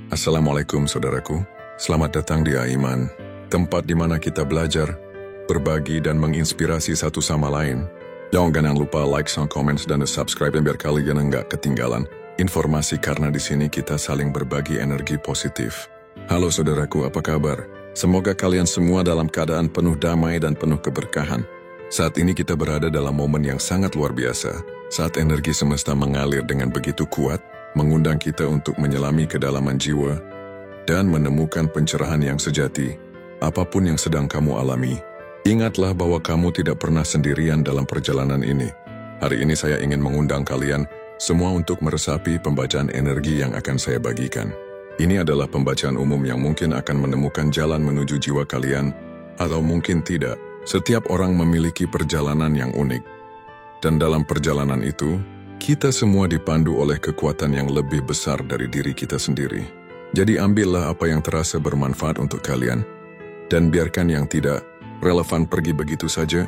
Assalamualaikum saudaraku, selamat datang di Aiman, tempat di mana kita belajar, berbagi dan menginspirasi satu sama lain. Jangan lupa like, comments, dan subscribe biar kalian nggak ketinggalan informasi karena di sini kita saling berbagi energi positif. Halo saudaraku, apa kabar? Semoga kalian semua dalam keadaan penuh damai dan penuh keberkahan. Saat ini kita berada dalam momen yang sangat luar biasa, saat energi semesta mengalir dengan begitu kuat, mengundang kita untuk menyelami kedalaman jiwa dan menemukan pencerahan yang sejati. Apapun yang sedang kamu alami, ingatlah bahwa kamu tidak pernah sendirian dalam perjalanan ini. Hari ini saya ingin mengundang kalian semua untuk meresapi pembacaan energi yang akan saya bagikan. Ini adalah pembacaan umum yang mungkin akan menemukan jalan menuju jiwa kalian, atau mungkin tidak. Setiap orang memiliki perjalanan yang unik. Dan dalam perjalanan itu, kita semua dipandu oleh kekuatan yang lebih besar dari diri kita sendiri. Jadi ambillah apa yang terasa bermanfaat untuk kalian, dan biarkan yang tidak relevan pergi begitu saja,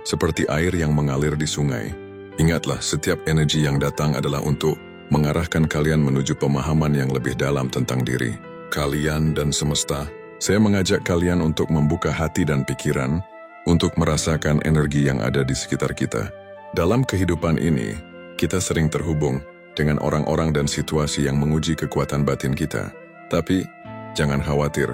seperti air yang mengalir di sungai. Ingatlah, setiap energi yang datang adalah untuk mengarahkan kalian menuju pemahaman yang lebih dalam tentang diri, kalian dan semesta. Saya mengajak kalian untuk membuka hati dan pikiran, untuk merasakan energi yang ada di sekitar kita. Dalam kehidupan ini, kita sering terhubung dengan orang-orang dan situasi yang menguji kekuatan batin kita. Tapi, jangan khawatir,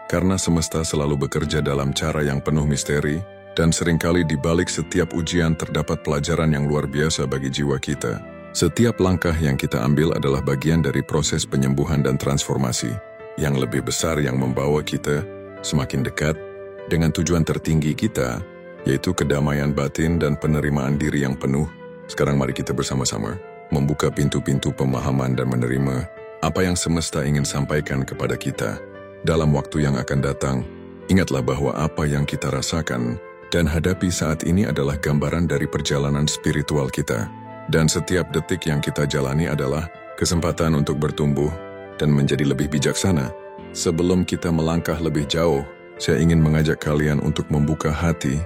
karena semesta selalu bekerja dalam cara yang penuh misteri, dan seringkali di balik setiap ujian terdapat pelajaran yang luar biasa bagi jiwa kita. Setiap langkah yang kita ambil adalah bagian dari proses penyembuhan dan transformasi, yang lebih besar yang membawa kita semakin dekat dengan tujuan tertinggi kita, yaitu kedamaian batin dan penerimaan diri yang penuh. Sekarang mari kita bersama-sama membuka pintu-pintu pemahaman dan menerima apa yang semesta ingin sampaikan kepada kita. Dalam waktu yang akan datang, ingatlah bahwa apa yang kita rasakan dan hadapi saat ini adalah gambaran dari perjalanan spiritual kita. Dan setiap detik yang kita jalani adalah kesempatan untuk bertumbuh dan menjadi lebih bijaksana. Sebelum kita melangkah lebih jauh, saya ingin mengajak kalian untuk membuka hati,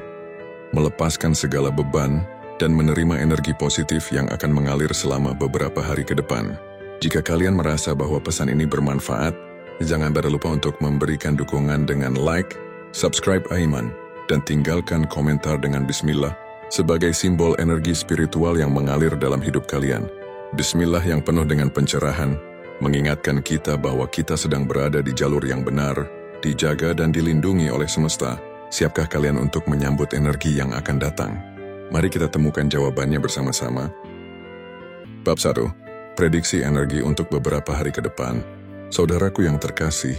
melepaskan segala beban, dan menerima energi positif yang akan mengalir selama beberapa hari ke depan. Jika kalian merasa bahwa pesan ini bermanfaat, jangan lupa untuk memberikan dukungan dengan like, subscribe Aiman, dan tinggalkan komentar dengan Bismillah sebagai simbol energi spiritual yang mengalir dalam hidup kalian. Bismillah yang penuh dengan pencerahan, mengingatkan kita bahwa kita sedang berada di jalur yang benar, dijaga dan dilindungi oleh semesta. Siapkah kalian untuk menyambut energi yang akan datang? Mari kita temukan jawabannya bersama-sama. Bab 1. Prediksi energi untuk beberapa hari ke depan. Saudaraku yang terkasih,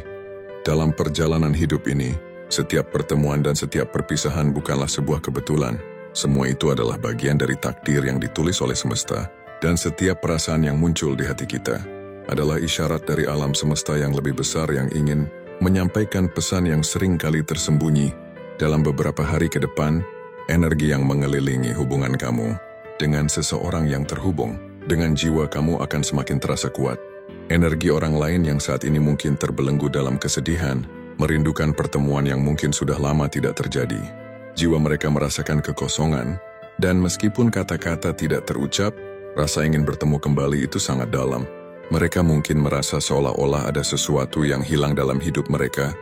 dalam perjalanan hidup ini, setiap pertemuan dan setiap perpisahan bukanlah sebuah kebetulan. Semua itu adalah bagian dari takdir yang ditulis oleh semesta, dan setiap perasaan yang muncul di hati kita adalah isyarat dari alam semesta yang lebih besar yang ingin menyampaikan pesan yang sering kali tersembunyi. Dalam beberapa hari ke depan, energi yang mengelilingi hubungan kamu dengan seseorang yang terhubung dengan jiwa kamu akan semakin terasa kuat. Energi orang lain yang saat ini mungkin terbelenggu dalam kesedihan, merindukan pertemuan yang mungkin sudah lama tidak terjadi. Jiwa mereka merasakan kekosongan, dan meskipun kata-kata tidak terucap, rasa ingin bertemu kembali itu sangat dalam. Mereka mungkin merasa seolah-olah ada sesuatu yang hilang dalam hidup mereka,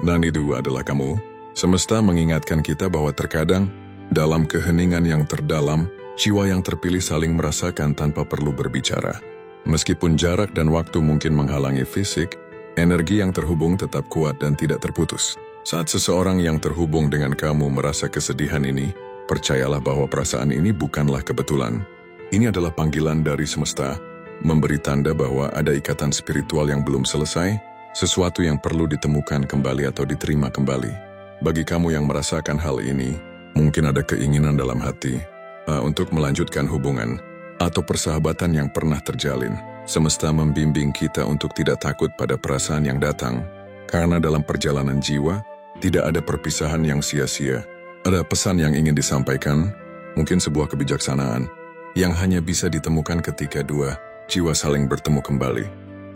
dan itu adalah kamu. Semesta mengingatkan kita bahwa terkadang, dalam keheningan yang terdalam, jiwa yang terpilih saling merasakan tanpa perlu berbicara. Meskipun jarak dan waktu mungkin menghalangi fisik, energi yang terhubung tetap kuat dan tidak terputus. Saat seseorang yang terhubung dengan kamu merasa kesedihan ini, percayalah bahwa perasaan ini bukanlah kebetulan. Ini adalah panggilan dari semesta, memberi tanda bahwa ada ikatan spiritual yang belum selesai, sesuatu yang perlu ditemukan kembali atau diterima kembali. Bagi kamu yang merasakan hal ini, mungkin ada keinginan dalam hati untuk melanjutkan hubungan atau persahabatan yang pernah terjalin. Semesta membimbing kita untuk tidak takut pada perasaan yang datang, karena dalam perjalanan jiwa, tidak ada perpisahan yang sia-sia. Ada pesan yang ingin disampaikan, mungkin sebuah kebijaksanaan, yang hanya bisa ditemukan ketika dua jiwa saling bertemu kembali.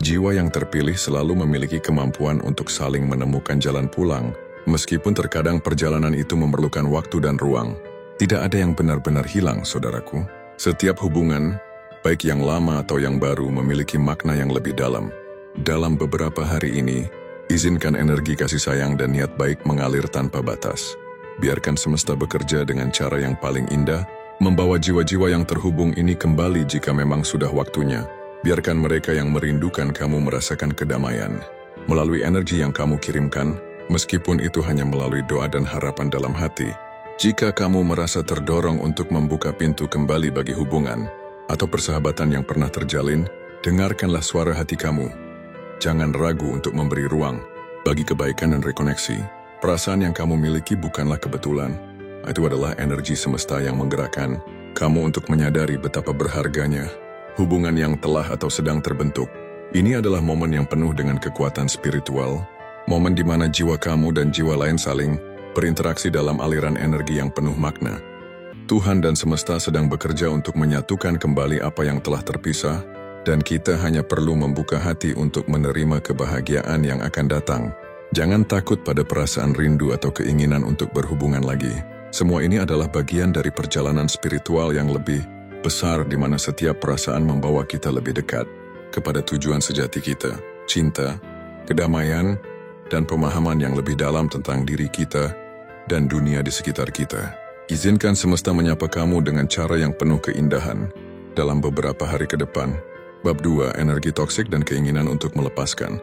Jiwa yang terpilih selalu memiliki kemampuan untuk saling menemukan jalan pulang, meskipun terkadang perjalanan itu memerlukan waktu dan ruang. Tidak ada yang benar-benar hilang, saudaraku. Setiap hubungan, baik yang lama atau yang baru, memiliki makna yang lebih dalam. Dalam beberapa hari ini, izinkan energi kasih sayang dan niat baik mengalir tanpa batas. Biarkan semesta bekerja dengan cara yang paling indah, membawa jiwa-jiwa yang terhubung ini kembali jika memang sudah waktunya. Biarkan mereka yang merindukan kamu merasakan kedamaian. Melalui energi yang kamu kirimkan, meskipun itu hanya melalui doa dan harapan dalam hati. Jika kamu merasa terdorong untuk membuka pintu kembali bagi hubungan atau persahabatan yang pernah terjalin, dengarkanlah suara hati kamu. Jangan ragu untuk memberi ruang bagi kebaikan dan rekoneksi. Perasaan yang kamu miliki bukanlah kebetulan. Itu adalah energi semesta yang menggerakkan kamu untuk menyadari betapa berharganya hubungan yang telah atau sedang terbentuk. Ini adalah momen yang penuh dengan kekuatan spiritual, momen di mana jiwa kamu dan jiwa lain saling berinteraksi dalam aliran energi yang penuh makna. Tuhan dan semesta sedang bekerja untuk menyatukan kembali apa yang telah terpisah, dan kita hanya perlu membuka hati untuk menerima kebahagiaan yang akan datang. Jangan takut pada perasaan rindu atau keinginan untuk berhubungan lagi. Semua ini adalah bagian dari perjalanan spiritual yang lebih besar di mana setiap perasaan membawa kita lebih dekat kepada tujuan sejati kita, cinta, kedamaian, dan pemahaman yang lebih dalam tentang diri kita dan dunia di sekitar kita. Izinkan semesta menyapa kamu dengan cara yang penuh keindahan dalam beberapa hari ke depan. Bab 2, energi toksik dan keinginan untuk melepaskan.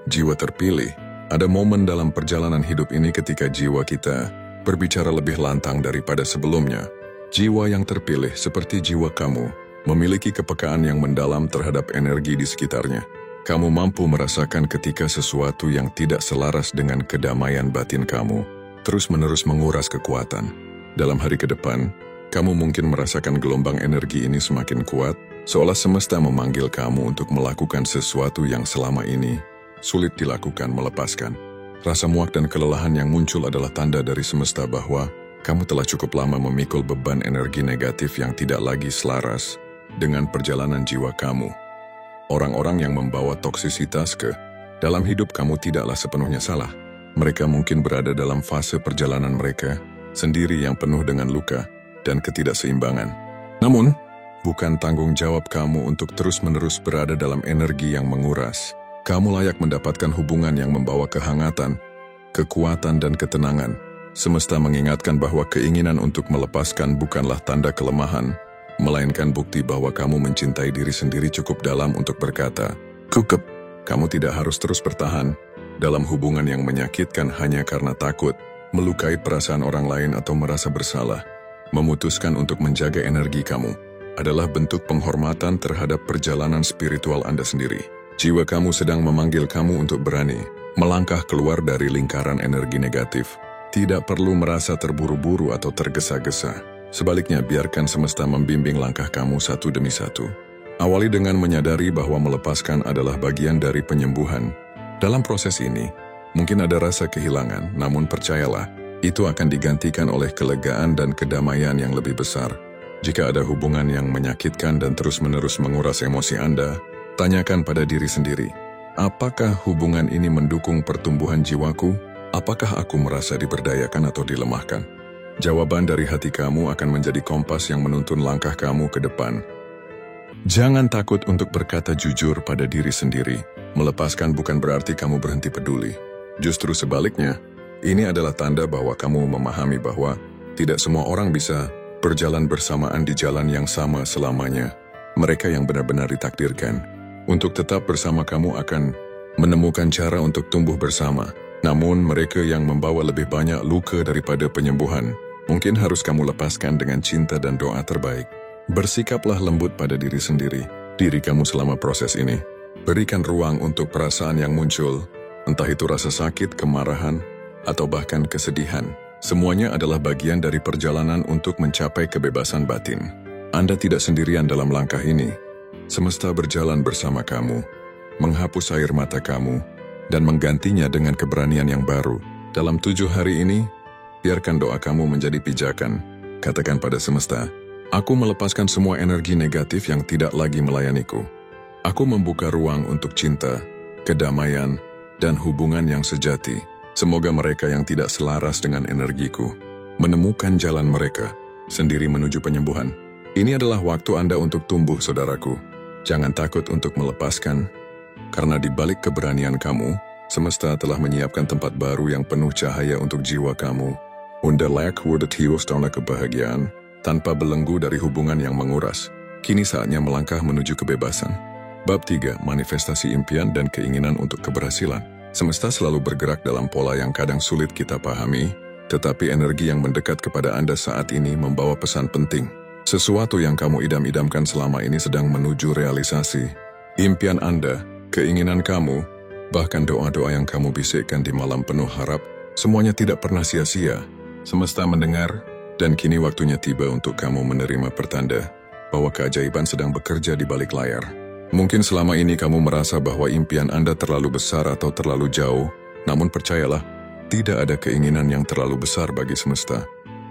Jiwa terpilih. Ada momen dalam perjalanan hidup ini ketika jiwa kita berbicara lebih lantang daripada sebelumnya. Jiwa yang terpilih seperti jiwa kamu memiliki kepekaan yang mendalam terhadap energi di sekitarnya. Kamu mampu merasakan ketika sesuatu yang tidak selaras dengan kedamaian batin kamu terus-menerus menguras kekuatan. Dalam hari ke depan, kamu mungkin merasakan gelombang energi ini semakin kuat, seolah semesta memanggil kamu untuk melakukan sesuatu yang selama ini sulit dilakukan melepaskan. Rasa muak dan kelelahan yang muncul adalah tanda dari semesta bahwa kamu telah cukup lama memikul beban energi negatif yang tidak lagi selaras dengan perjalanan jiwa kamu. Orang-orang yang membawa toksisitas ke dalam hidup kamu tidaklah sepenuhnya salah. Mereka mungkin berada dalam fase perjalanan mereka sendiri yang penuh dengan luka dan ketidakseimbangan. Namun, bukan tanggung jawab kamu untuk terus-menerus berada dalam energi yang menguras. Kamu layak mendapatkan hubungan yang membawa kehangatan, kekuatan, dan ketenangan. Semesta mengingatkan bahwa keinginan untuk melepaskan bukanlah tanda kelemahan, melainkan bukti bahwa kamu mencintai diri sendiri cukup dalam untuk berkata, "Cukup." Kamu tidak harus terus bertahan dalam hubungan yang menyakitkan hanya karena takut melukai perasaan orang lain atau merasa bersalah. Memutuskan untuk menjaga energi kamu adalah bentuk penghormatan terhadap perjalanan spiritual Anda sendiri. Jiwa kamu sedang memanggil kamu untuk berani melangkah keluar dari lingkaran energi negatif. Tidak perlu merasa terburu-buru atau tergesa-gesa. Sebaliknya, biarkan semesta membimbing langkah kamu satu demi satu. Awali dengan menyadari bahwa melepaskan adalah bagian dari penyembuhan. Dalam proses ini, mungkin ada rasa kehilangan, namun percayalah, itu akan digantikan oleh kelegaan dan kedamaian yang lebih besar. Jika ada hubungan yang menyakitkan dan terus-menerus menguras emosi Anda, tanyakan pada diri sendiri, apakah hubungan ini mendukung pertumbuhan jiwaku? Apakah aku merasa diberdayakan atau dilemahkan? Jawaban dari hati kamu akan menjadi kompas yang menuntun langkah kamu ke depan. Jangan takut untuk berkata jujur pada diri sendiri. Melepaskan bukan berarti kamu berhenti peduli. Justru sebaliknya, ini adalah tanda bahwa kamu memahami bahwa tidak semua orang bisa berjalan bersamaan di jalan yang sama selamanya. Mereka yang benar-benar ditakdirkan untuk tetap bersama kamu akan menemukan cara untuk tumbuh bersama. Namun mereka yang membawa lebih banyak luka daripada penyembuhan, mungkin harus kamu lepaskan dengan cinta dan doa terbaik. Bersikaplah lembut pada diri sendiri, diri kamu selama proses ini. Berikan ruang untuk perasaan yang muncul, entah itu rasa sakit, kemarahan, atau bahkan kesedihan. Semuanya adalah bagian dari perjalanan untuk mencapai kebebasan batin. Anda tidak sendirian dalam langkah ini. Semesta berjalan bersama kamu, menghapus air mata kamu, dan menggantinya dengan keberanian yang baru. Dalam 7 hari ini, biarkan doa kamu menjadi pijakan. Katakan pada semesta, aku melepaskan semua energi negatif yang tidak lagi melayaniku. Aku membuka ruang untuk cinta, kedamaian, dan hubungan yang sejati. Semoga mereka yang tidak selaras dengan energiku menemukan jalan mereka sendiri menuju penyembuhan. Ini adalah waktu Anda untuk tumbuh, saudaraku. Jangan takut untuk melepaskan. Karena di balik keberanian kamu, semesta telah menyiapkan tempat baru yang penuh cahaya untuk jiwa kamu. Undalak wordet hius tanah kebahagiaan, tanpa belenggu dari hubungan yang menguras. Kini saatnya melangkah menuju kebebasan. Bab 3, manifestasi impian dan keinginan untuk keberhasilan. Semesta selalu bergerak dalam pola yang kadang sulit kita pahami, tetapi energi yang mendekat kepada Anda saat ini membawa pesan penting. Sesuatu yang kamu idam-idamkan selama ini sedang menuju realisasi. Impian Anda, keinginan kamu, bahkan doa-doa yang kamu bisikkan di malam penuh harap, semuanya tidak pernah sia-sia. Semesta mendengar, dan kini waktunya tiba untuk kamu menerima pertanda bahwa keajaiban sedang bekerja di balik layar. Mungkin selama ini kamu merasa bahwa impian Anda terlalu besar atau terlalu jauh, namun percayalah, tidak ada keinginan yang terlalu besar bagi semesta.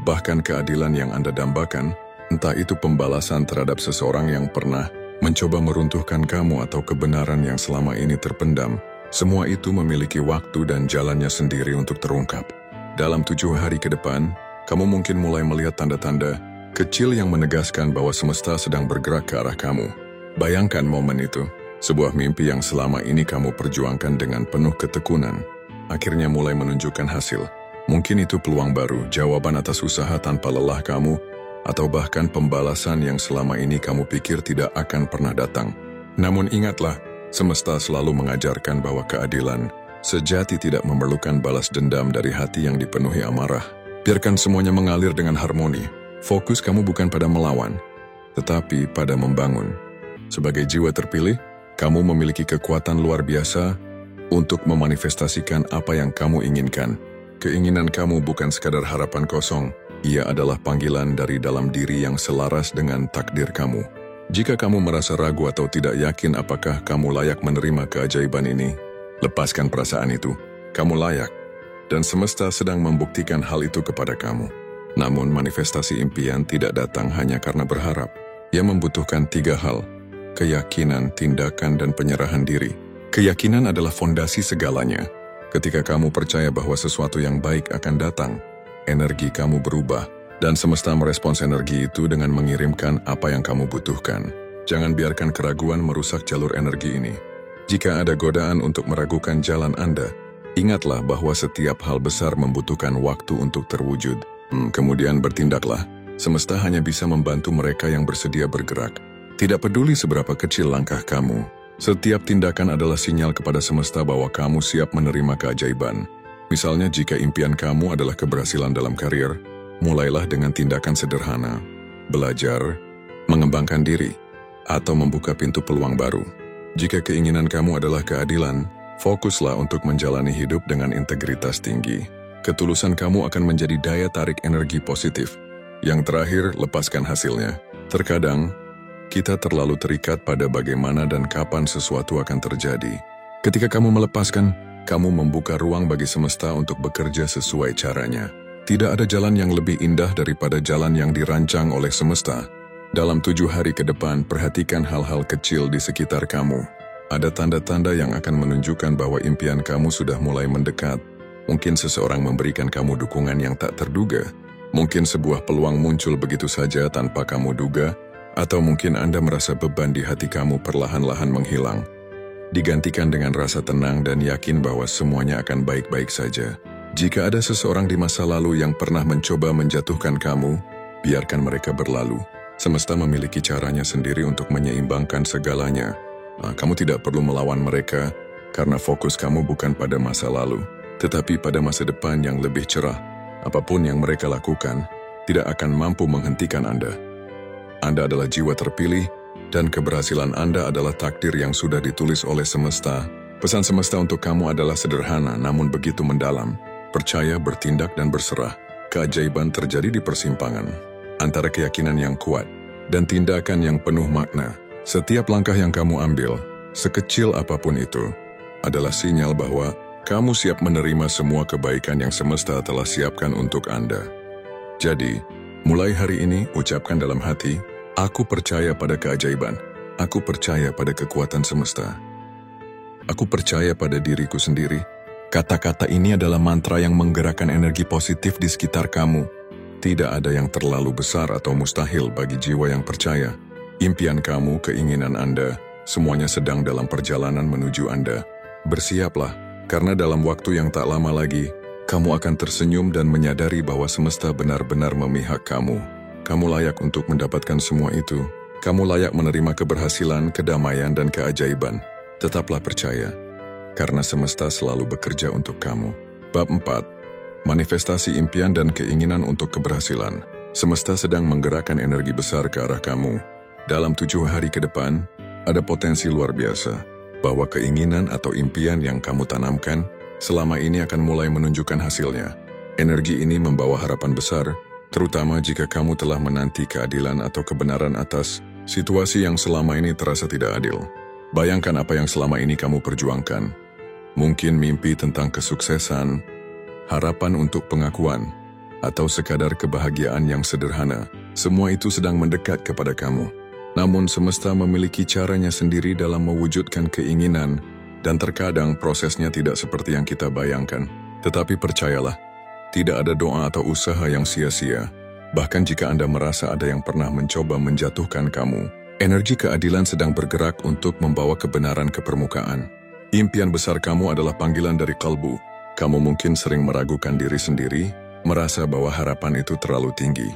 Bahkan keadilan yang Anda dambakan, entah itu pembalasan terhadap seseorang yang pernah mencoba meruntuhkan kamu atau kebenaran yang selama ini terpendam, semua itu memiliki waktu dan jalannya sendiri untuk terungkap. Dalam 7 hari ke depan, kamu mungkin mulai melihat tanda-tanda kecil yang menegaskan bahwa semesta sedang bergerak ke arah kamu. Bayangkan momen itu, sebuah mimpi yang selama ini kamu perjuangkan dengan penuh ketekunan, akhirnya mulai menunjukkan hasil. Mungkin itu peluang baru, jawaban atas usaha tanpa lelah kamu, atau bahkan pembalasan yang selama ini kamu pikir tidak akan pernah datang. Namun ingatlah, semesta selalu mengajarkan bahwa keadilan sejati tidak memerlukan balas dendam dari hati yang dipenuhi amarah. Biarkan semuanya mengalir dengan harmoni. Fokus kamu bukan pada melawan, tetapi pada membangun. Sebagai jiwa terpilih, kamu memiliki kekuatan luar biasa untuk memanifestasikan apa yang kamu inginkan. Keinginan kamu bukan sekadar harapan kosong, ia adalah panggilan dari dalam diri yang selaras dengan takdir kamu. Jika kamu merasa ragu atau tidak yakin apakah kamu layak menerima keajaiban ini, lepaskan perasaan itu. Kamu layak, dan semesta sedang membuktikan hal itu kepada kamu. Namun manifestasi impian tidak datang hanya karena berharap. Ia membutuhkan 3 hal: keyakinan, tindakan, dan penyerahan diri. Keyakinan adalah fondasi segalanya. Ketika kamu percaya bahwa sesuatu yang baik akan datang, energi kamu berubah, dan semesta merespons energi itu dengan mengirimkan apa yang kamu butuhkan. Jangan biarkan keraguan merusak jalur energi ini. Jika ada godaan untuk meragukan jalan Anda, ingatlah bahwa setiap hal besar membutuhkan waktu untuk terwujud. Kemudian bertindaklah. Semesta hanya bisa membantu mereka yang bersedia bergerak. Tidak peduli seberapa kecil langkah kamu, setiap tindakan adalah sinyal kepada semesta bahwa kamu siap menerima keajaiban. Misalnya jika impian kamu adalah keberhasilan dalam karir, mulailah dengan tindakan sederhana, belajar, mengembangkan diri, atau membuka pintu peluang baru. Jika keinginan kamu adalah keadilan, fokuslah untuk menjalani hidup dengan integritas tinggi. Ketulusan kamu akan menjadi daya tarik energi positif. Yang terakhir, lepaskan hasilnya. Terkadang, kita terlalu terikat pada bagaimana dan kapan sesuatu akan terjadi. Ketika kamu melepaskan, kamu membuka ruang bagi semesta untuk bekerja sesuai caranya. Tidak ada jalan yang lebih indah daripada jalan yang dirancang oleh semesta. Dalam 7 hari ke depan, perhatikan hal-hal kecil di sekitar kamu. Ada tanda-tanda yang akan menunjukkan bahwa impian kamu sudah mulai mendekat. Mungkin seseorang memberikan kamu dukungan yang tak terduga. Mungkin sebuah peluang muncul begitu saja tanpa kamu duga. Atau mungkin Anda merasa beban di hati kamu perlahan-lahan menghilang. Digantikan dengan rasa tenang dan yakin bahwa semuanya akan baik-baik saja. Jika ada seseorang di masa lalu yang pernah mencoba menjatuhkan kamu, biarkan mereka berlalu. Semesta memiliki caranya sendiri untuk menyeimbangkan segalanya. Kamu tidak perlu melawan mereka, karena fokus kamu bukan pada masa lalu, tetapi pada masa depan yang lebih cerah. Apapun yang mereka lakukan, tidak akan mampu menghentikan Anda. Anda adalah jiwa terpilih, dan keberhasilan Anda adalah takdir yang sudah ditulis oleh semesta. Pesan semesta untuk kamu adalah sederhana, namun begitu mendalam. Percaya, bertindak, dan berserah. Keajaiban terjadi di persimpangan antara keyakinan yang kuat dan tindakan yang penuh makna. Setiap langkah yang kamu ambil, sekecil apapun itu, adalah sinyal bahwa kamu siap menerima semua kebaikan yang semesta telah siapkan untuk Anda. Jadi, mulai hari ini ucapkan dalam hati, aku percaya pada keajaiban. Aku percaya pada kekuatan semesta. Aku percaya pada diriku sendiri. Kata-kata ini adalah mantra yang menggerakkan energi positif di sekitar kamu. Tidak ada yang terlalu besar atau mustahil bagi jiwa yang percaya. Impian kamu, keinginan Anda, Semuanya sedang dalam perjalanan menuju Anda. Bersiaplah, karena dalam waktu yang tak lama lagi, kamu akan tersenyum dan menyadari bahwa semesta benar-benar memihak kamu. Kamu layak untuk mendapatkan semua itu. Kamu layak menerima keberhasilan, kedamaian, dan keajaiban. Tetaplah percaya, karena semesta selalu bekerja untuk kamu. Bab 4. Manifestasi impian dan keinginan untuk keberhasilan. Semesta sedang menggerakkan energi besar ke arah kamu. Dalam 7 hari ke depan, ada potensi luar biasa, bahwa keinginan atau impian yang kamu tanamkan selama ini akan mulai menunjukkan hasilnya. Energi ini membawa harapan besar, terutama jika kamu telah menanti keadilan atau kebenaran atas situasi yang selama ini terasa tidak adil. Bayangkan apa yang selama ini kamu perjuangkan. Mungkin mimpi tentang kesuksesan, harapan untuk pengakuan, atau sekadar kebahagiaan yang sederhana. Semua itu sedang mendekat kepada kamu. Namun semesta memiliki caranya sendiri dalam mewujudkan keinginan, dan terkadang prosesnya tidak seperti yang kita bayangkan. Tetapi percayalah, tidak ada doa atau usaha yang sia-sia. Bahkan jika Anda merasa ada yang pernah mencoba menjatuhkan kamu, energi keadilan sedang bergerak untuk membawa kebenaran ke permukaan. Impian besar kamu adalah panggilan dari kalbu. Kamu mungkin sering meragukan diri sendiri, merasa bahwa harapan itu terlalu tinggi.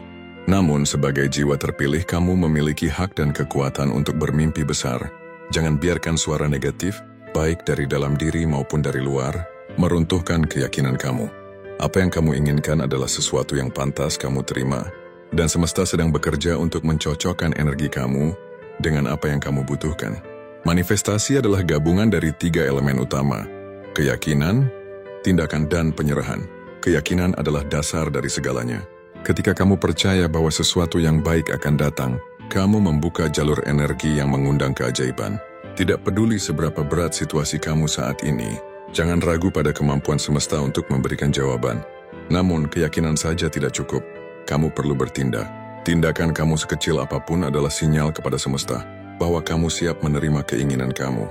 Namun, sebagai jiwa terpilih, kamu memiliki hak dan kekuatan untuk bermimpi besar. Jangan biarkan suara negatif, baik dari dalam diri maupun dari luar, meruntuhkan keyakinan kamu. Apa yang kamu inginkan adalah sesuatu yang pantas kamu terima, dan semesta sedang bekerja untuk mencocokkan energi kamu dengan apa yang kamu butuhkan. Manifestasi adalah gabungan dari 3 elemen utama: keyakinan, tindakan, dan penyerahan. Keyakinan adalah dasar dari segalanya. Ketika kamu percaya bahwa sesuatu yang baik akan datang, kamu membuka jalur energi yang mengundang keajaiban. Tidak peduli seberapa berat situasi kamu saat ini, jangan ragu pada kemampuan semesta untuk memberikan jawaban. Namun, keyakinan saja tidak cukup. Kamu perlu bertindak. Tindakan kamu sekecil apapun adalah sinyal kepada semesta bahwa kamu siap menerima keinginan kamu.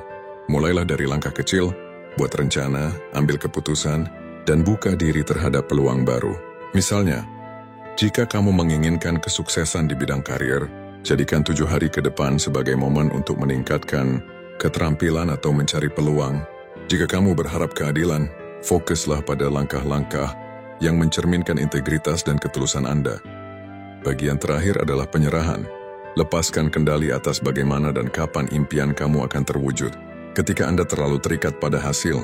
Mulailah dari langkah kecil, buat rencana, ambil keputusan, dan buka diri terhadap peluang baru. Misalnya, jika kamu menginginkan kesuksesan di bidang karir, jadikan 7 hari ke depan sebagai momen untuk meningkatkan keterampilan atau mencari peluang. Jika kamu berharap keadilan, fokuslah pada langkah-langkah yang mencerminkan integritas dan ketulusan Anda. Bagian terakhir adalah penyerahan. Lepaskan kendali atas bagaimana dan kapan impian kamu akan terwujud. Ketika Anda terlalu terikat pada hasil,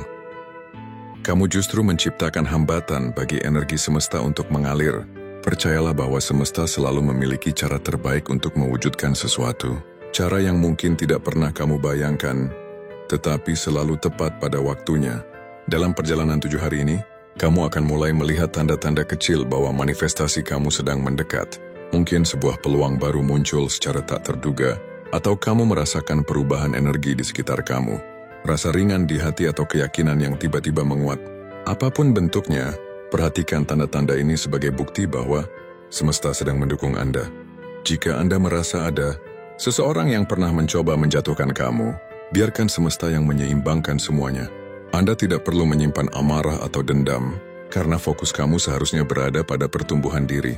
kamu justru menciptakan hambatan bagi energi semesta untuk mengalir. Percayalah bahwa semesta selalu memiliki cara terbaik untuk mewujudkan sesuatu. Cara yang mungkin tidak pernah kamu bayangkan, tetapi selalu tepat pada waktunya. Dalam perjalanan 7 hari ini, kamu akan mulai melihat tanda-tanda kecil bahwa manifestasi kamu sedang mendekat. Mungkin sebuah peluang baru muncul secara tak terduga, atau kamu merasakan perubahan energi di sekitar kamu. Rasa ringan di hati atau keyakinan yang tiba-tiba menguat. Apapun bentuknya, perhatikan tanda-tanda ini sebagai bukti bahwa semesta sedang mendukung Anda. Jika Anda merasa ada seseorang yang pernah mencoba menjatuhkan kamu, biarkan semesta yang menyeimbangkan semuanya. Anda tidak perlu menyimpan amarah atau dendam, karena fokus kamu seharusnya berada pada pertumbuhan diri,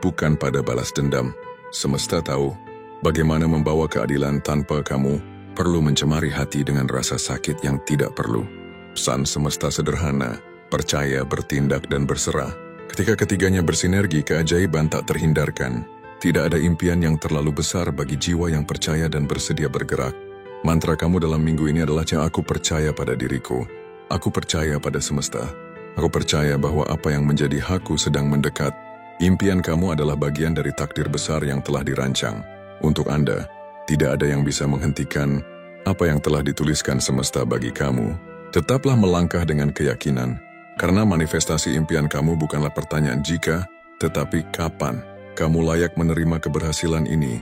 bukan pada balas dendam. Semesta tahu bagaimana membawa keadilan tanpa kamu perlu mencemari hati dengan rasa sakit yang tidak perlu. Pesan semesta sederhana: percaya, bertindak, dan berserah. Ketika ketiganya bersinergi, keajaiban tak terhindarkan. Tidak ada impian yang terlalu besar bagi jiwa yang percaya dan bersedia bergerak. Mantra kamu dalam minggu ini adalah: aku percaya pada diriku. Aku percaya pada semesta. Aku percaya bahwa apa yang menjadi hakku sedang mendekat. Impian kamu adalah bagian dari takdir besar yang telah dirancang. Untuk Anda, tidak ada yang bisa menghentikan apa yang telah dituliskan semesta bagi kamu. Tetaplah melangkah dengan keyakinan. Karena manifestasi impian kamu bukanlah pertanyaan jika, tetapi kapan. Kamu layak menerima keberhasilan ini,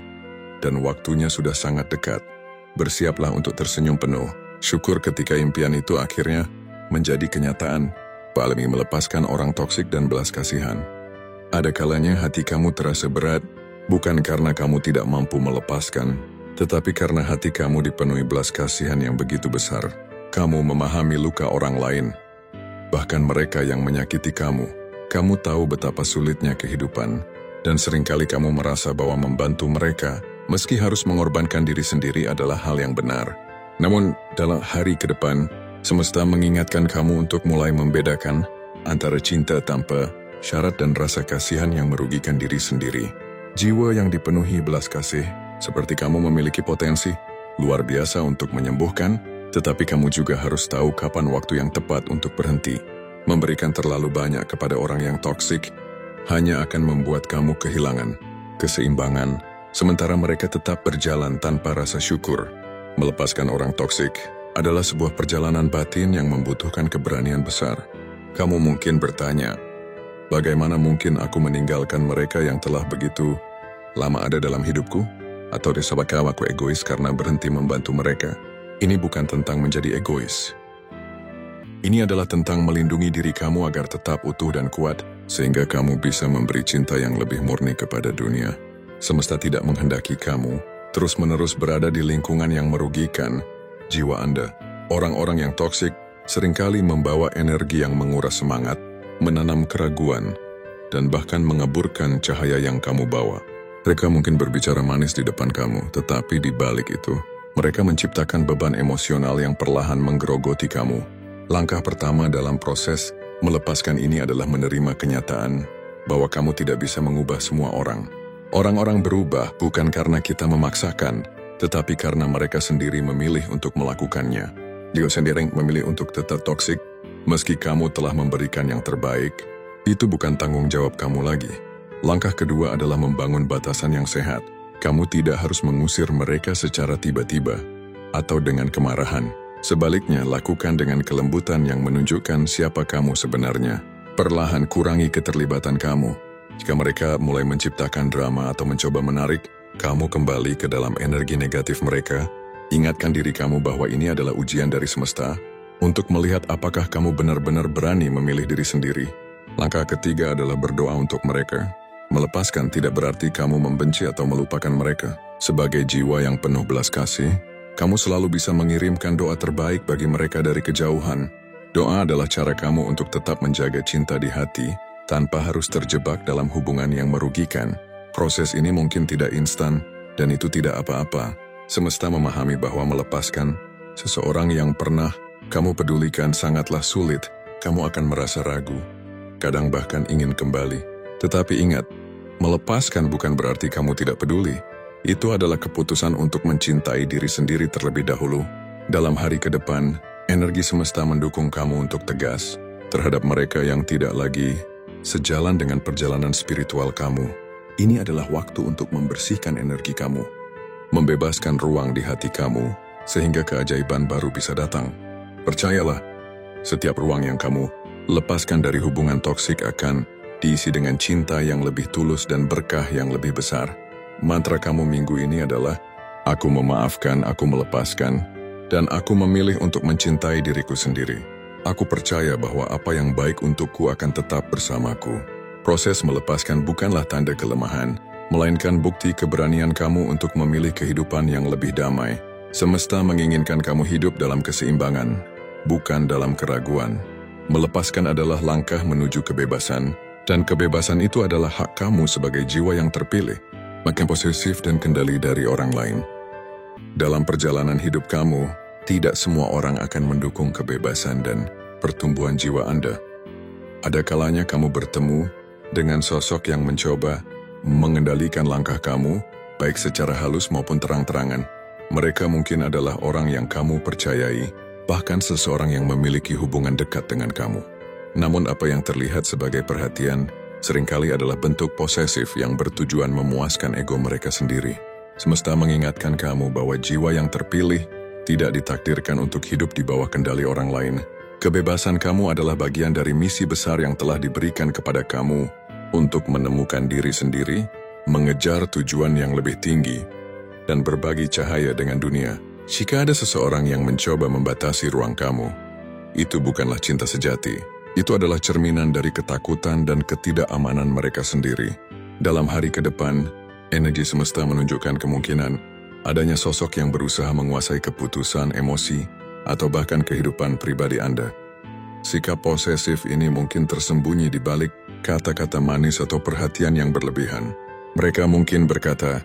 dan waktunya sudah sangat dekat. Bersiaplah untuk tersenyum penuh. Syukur ketika impian itu akhirnya menjadi kenyataan. Palmi melepaskan orang toksik dan belas kasihan. Ada kalanya hati kamu terasa berat, bukan karena kamu tidak mampu melepaskan, tetapi karena hati kamu dipenuhi belas kasihan yang begitu besar. Kamu memahami luka orang lain, bahkan mereka yang menyakiti kamu. Kamu tahu betapa sulitnya kehidupan, dan seringkali kamu merasa bahwa membantu mereka Meski harus mengorbankan diri sendiri adalah hal yang benar. Namun, dalam hari ke depan, semesta mengingatkan kamu untuk mulai membedakan antara cinta tanpa syarat dan rasa kasihan yang merugikan diri sendiri. Jiwa yang dipenuhi belas kasih, seperti kamu memiliki potensi luar biasa untuk menyembuhkan, tetapi kamu juga harus tahu kapan waktu yang tepat untuk berhenti. Memberikan terlalu banyak kepada orang yang toksik hanya akan membuat kamu kehilangan keseimbangan, sementara mereka tetap berjalan tanpa rasa syukur. Melepaskan orang toksik adalah sebuah perjalanan batin yang membutuhkan keberanian besar. Kamu mungkin bertanya, bagaimana mungkin aku meninggalkan mereka yang telah begitu lama ada dalam hidupku? Atau disebabkan aku egois karena berhenti membantu mereka? Ini bukan tentang menjadi egois. Ini adalah tentang melindungi diri kamu agar tetap utuh dan kuat, sehingga kamu bisa memberi cinta yang lebih murni kepada dunia. Semesta tidak menghendaki kamu terus-menerus berada di lingkungan yang merugikan jiwa Anda. Orang-orang yang toksik seringkali membawa energi yang menguras semangat, menanam keraguan, dan bahkan mengaburkan cahaya yang kamu bawa. Mereka mungkin berbicara manis di depan kamu, tetapi di balik itu, mereka menciptakan beban emosional yang perlahan menggerogoti kamu. Langkah pertama dalam proses melepaskan ini adalah menerima kenyataan bahwa kamu tidak bisa mengubah semua orang. Orang-orang berubah bukan karena kita memaksakan, tetapi karena mereka sendiri memilih untuk melakukannya. Jika sendiri memilih untuk tetap toksik, meski kamu telah memberikan yang terbaik, itu bukan tanggung jawab kamu lagi. Langkah kedua adalah membangun batasan yang sehat. Kamu tidak harus mengusir mereka secara tiba-tiba atau dengan kemarahan. Sebaliknya, lakukan dengan kelembutan yang menunjukkan siapa kamu sebenarnya. Perlahan kurangi keterlibatan kamu. Jika mereka mulai menciptakan drama atau mencoba menarik kamu kembali ke dalam energi negatif mereka, ingatkan diri kamu bahwa ini adalah ujian dari semesta untuk melihat apakah kamu benar-benar berani memilih diri sendiri. Langkah ketiga adalah berdoa untuk mereka. Melepaskan tidak berarti kamu membenci atau melupakan mereka. Sebagai jiwa yang penuh belas kasih, kamu selalu bisa mengirimkan doa terbaik bagi mereka dari kejauhan. Doa adalah cara kamu untuk tetap menjaga cinta di hati, tanpa harus terjebak dalam hubungan yang merugikan. Proses ini mungkin tidak instan, dan itu tidak apa-apa. Semesta memahami bahwa melepaskan seseorang yang pernah kamu pedulikan sangatlah sulit. Kamu akan merasa ragu, kadang bahkan ingin kembali. Tetapi ingat, melepaskan bukan berarti kamu tidak peduli. Itu adalah keputusan untuk mencintai diri sendiri terlebih dahulu. Dalam hari ke depan, energi semesta mendukung kamu untuk tegas terhadap mereka yang tidak lagi sejalan dengan perjalanan spiritual kamu. Ini adalah waktu untuk membersihkan energi kamu, membebaskan ruang di hati kamu, sehingga keajaiban baru bisa datang. Percayalah, setiap ruang yang kamu lepaskan dari hubungan toksik akan diisi dengan cinta yang lebih tulus dan berkah yang lebih besar. Mantra kamu minggu ini adalah, aku memaafkan, aku melepaskan, dan aku memilih untuk mencintai diriku sendiri. Aku percaya bahwa apa yang baik untukku akan tetap bersamaku. Proses melepaskan bukanlah tanda kelemahan, melainkan bukti keberanian kamu untuk memilih kehidupan yang lebih damai. Semesta menginginkan kamu hidup dalam keseimbangan, bukan dalam keraguan. Melepaskan adalah langkah menuju kebebasan, dan kebebasan itu adalah hak kamu sebagai jiwa yang terpilih, makin posesif dan kendali dari orang lain. Dalam perjalanan hidup kamu, tidak semua orang akan mendukung kebebasan dan pertumbuhan jiwa Anda. Ada kalanya kamu bertemu dengan sosok yang mencoba mengendalikan langkah kamu, baik secara halus maupun terang-terangan. Mereka mungkin adalah orang yang kamu percayai, bahkan seseorang yang memiliki hubungan dekat dengan kamu. Namun apa yang terlihat sebagai perhatian, seringkali adalah bentuk posesif yang bertujuan memuaskan ego mereka sendiri. Semesta mengingatkan kamu bahwa jiwa yang terpilih tidak ditakdirkan untuk hidup di bawah kendali orang lain. Kebebasan kamu adalah bagian dari misi besar yang telah diberikan kepada kamu untuk menemukan diri sendiri, mengejar tujuan yang lebih tinggi, dan berbagi cahaya dengan dunia. Jika ada seseorang yang mencoba membatasi ruang kamu, itu bukanlah cinta sejati. Itu adalah cerminan dari ketakutan dan ketidakamanan mereka sendiri. Dalam hari ke depan, energi semesta menunjukkan kemungkinan adanya sosok yang berusaha menguasai keputusan, emosi, atau bahkan kehidupan pribadi Anda. Sikap posesif ini mungkin tersembunyi di balik kata-kata manis atau perhatian yang berlebihan. Mereka mungkin berkata,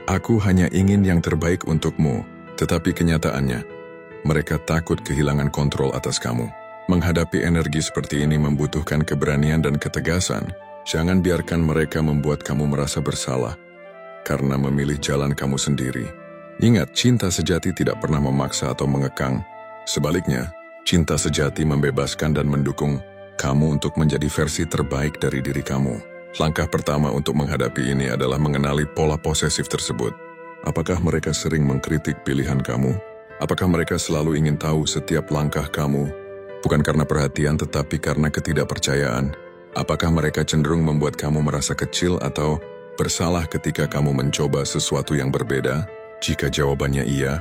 Aku hanya ingin yang terbaik untukmu, tetapi kenyataannya, mereka takut kehilangan kontrol atas kamu. Menghadapi energi seperti ini membutuhkan keberanian dan ketegasan. Jangan biarkan mereka membuat kamu merasa bersalah karena memilih jalan kamu sendiri. Ingat, cinta sejati tidak pernah memaksa atau mengekang. Sebaliknya, cinta sejati membebaskan dan mendukung kamu untuk menjadi versi terbaik dari diri kamu. Langkah pertama untuk menghadapi ini adalah mengenali pola posesif tersebut. Apakah mereka sering mengkritik pilihan kamu? Apakah mereka selalu ingin tahu setiap langkah kamu? Bukan karena perhatian tetapi karena ketidakpercayaan. Apakah mereka cenderung membuat kamu merasa kecil atau bersalah ketika kamu mencoba sesuatu yang berbeda? Jika jawabannya iya,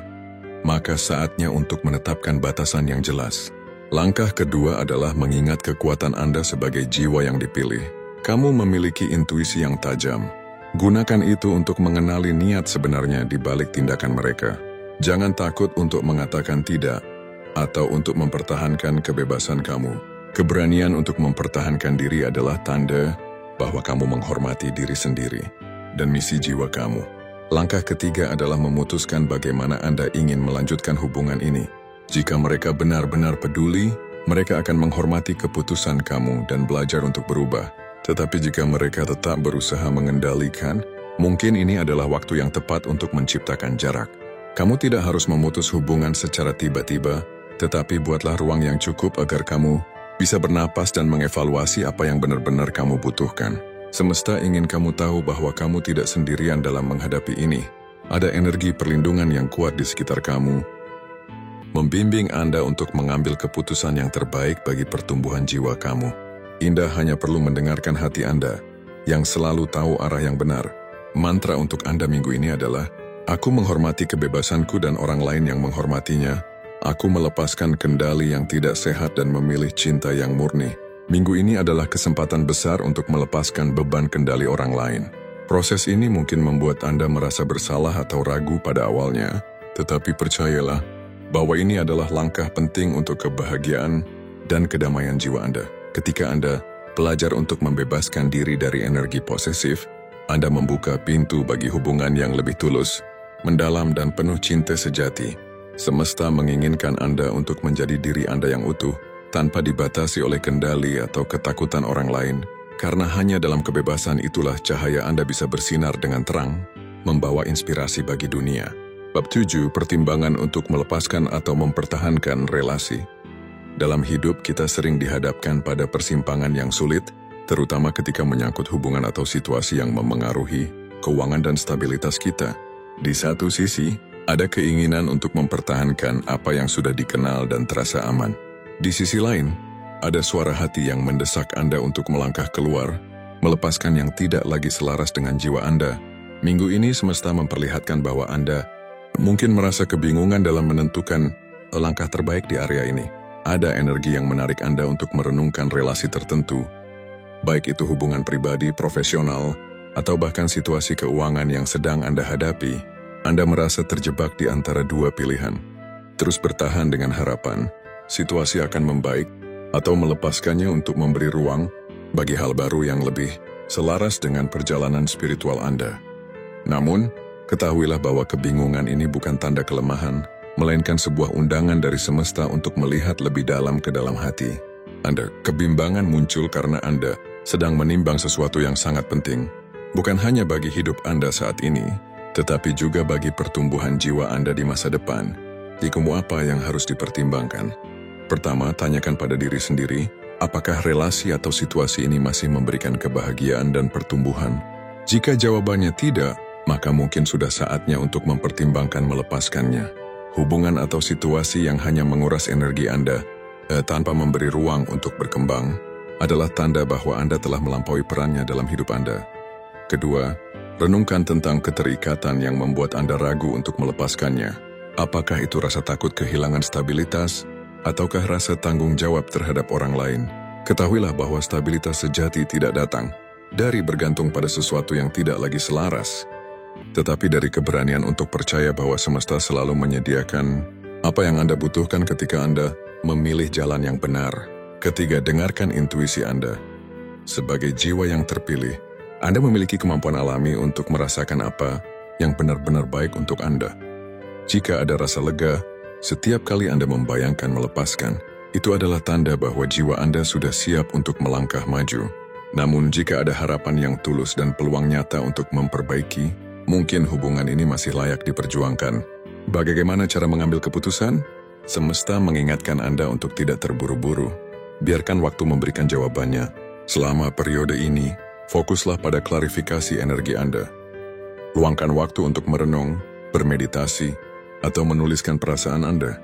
maka saatnya untuk menetapkan batasan yang jelas. Langkah kedua adalah mengingat kekuatan Anda sebagai jiwa yang dipilih. Kamu memiliki intuisi yang tajam. Gunakan itu untuk mengenali niat sebenarnya di balik tindakan mereka. Jangan takut untuk mengatakan tidak atau untuk mempertahankan kebebasan kamu. Keberanian untuk mempertahankan diri adalah tanda bahwa kamu menghormati diri sendiri dan misi jiwa kamu. Langkah ketiga adalah memutuskan bagaimana Anda ingin melanjutkan hubungan ini. Jika mereka benar-benar peduli, mereka akan menghormati keputusan kamu dan belajar untuk berubah. Tetapi jika mereka tetap berusaha mengendalikan, mungkin ini adalah waktu yang tepat untuk menciptakan jarak. Kamu tidak harus memutus hubungan secara tiba-tiba, tetapi buatlah ruang yang cukup agar kamu bisa bernapas dan mengevaluasi apa yang benar-benar kamu butuhkan. Semesta ingin kamu tahu bahwa kamu tidak sendirian dalam menghadapi ini. Ada energi perlindungan yang kuat di sekitar kamu, membimbing Anda untuk mengambil keputusan yang terbaik bagi pertumbuhan jiwa kamu. Indah hanya perlu mendengarkan hati Anda, yang selalu tahu arah yang benar. Mantra untuk Anda minggu ini adalah, aku menghormati kebebasanku dan orang lain yang menghormatinya. Aku melepaskan kendali yang tidak sehat dan memilih cinta yang murni. Minggu ini adalah kesempatan besar untuk melepaskan beban kendali orang lain. Proses ini mungkin membuat Anda merasa bersalah atau ragu pada awalnya, tetapi percayalah bahwa ini adalah langkah penting untuk kebahagiaan dan kedamaian jiwa Anda. Ketika Anda belajar untuk membebaskan diri dari energi posesif, Anda membuka pintu bagi hubungan yang lebih tulus, mendalam dan penuh cinta sejati. Semesta menginginkan Anda untuk menjadi diri Anda yang utuh, tanpa dibatasi oleh kendali atau ketakutan orang lain, karena hanya dalam kebebasan itulah cahaya Anda bisa bersinar dengan terang, membawa inspirasi bagi dunia. Bab 7, pertimbangan untuk melepaskan atau mempertahankan relasi. Dalam hidup, kita sering dihadapkan pada persimpangan yang sulit, terutama ketika menyangkut hubungan atau situasi yang memengaruhi keuangan dan stabilitas kita. Di satu sisi, ada keinginan untuk mempertahankan apa yang sudah dikenal dan terasa aman. Di sisi lain, ada suara hati yang mendesak Anda untuk melangkah keluar, melepaskan yang tidak lagi selaras dengan jiwa Anda. Minggu ini semesta memperlihatkan bahwa Anda mungkin merasa kebingungan dalam menentukan langkah terbaik di area ini. Ada energi yang menarik Anda untuk merenungkan relasi tertentu, baik itu hubungan pribadi, profesional, atau bahkan situasi keuangan yang sedang Anda hadapi. Anda merasa terjebak di antara dua pilihan. Terus bertahan dengan harapan, situasi akan membaik, atau melepaskannya untuk memberi ruang bagi hal baru yang lebih selaras dengan perjalanan spiritual Anda. Namun, ketahuilah bahwa kebingungan ini bukan tanda kelemahan, melainkan sebuah undangan dari semesta untuk melihat lebih dalam ke dalam hati Anda. Kebimbangan muncul karena Anda sedang menimbang sesuatu yang sangat penting, bukan hanya bagi hidup Anda saat ini, tetapi juga bagi pertumbuhan jiwa Anda di masa depan. Jikamu apa yang harus dipertimbangkan? Pertama, tanyakan pada diri sendiri, apakah relasi atau situasi ini masih memberikan kebahagiaan dan pertumbuhan? Jika jawabannya tidak, maka mungkin sudah saatnya untuk mempertimbangkan melepaskannya. Hubungan atau situasi yang hanya menguras energi Anda tanpa memberi ruang untuk berkembang adalah tanda bahwa Anda telah melampaui perannya dalam hidup Anda. Kedua, renungkan tentang keterikatan yang membuat Anda ragu untuk melepaskannya. Apakah itu rasa takut kehilangan stabilitas, ataukah rasa tanggung jawab terhadap orang lain? Ketahuilah bahwa stabilitas sejati tidak datang dari bergantung pada sesuatu yang tidak lagi selaras, tetapi dari keberanian untuk percaya bahwa semesta selalu menyediakan apa yang Anda butuhkan ketika Anda memilih jalan yang benar. Ketiga, dengarkan intuisi Anda. Sebagai jiwa yang terpilih, Anda memiliki kemampuan alami untuk merasakan apa yang benar-benar baik untuk Anda. Jika ada rasa lega, setiap kali Anda membayangkan melepaskan, itu adalah tanda bahwa jiwa Anda sudah siap untuk melangkah maju. Namun jika ada harapan yang tulus dan peluang nyata untuk memperbaiki, mungkin hubungan ini masih layak diperjuangkan. Bagaimana cara mengambil keputusan? Semesta mengingatkan Anda untuk tidak terburu-buru. Biarkan waktu memberikan jawabannya. Selama periode ini, fokuslah pada klarifikasi energi Anda. Luangkan waktu untuk merenung, bermeditasi, atau menuliskan perasaan Anda.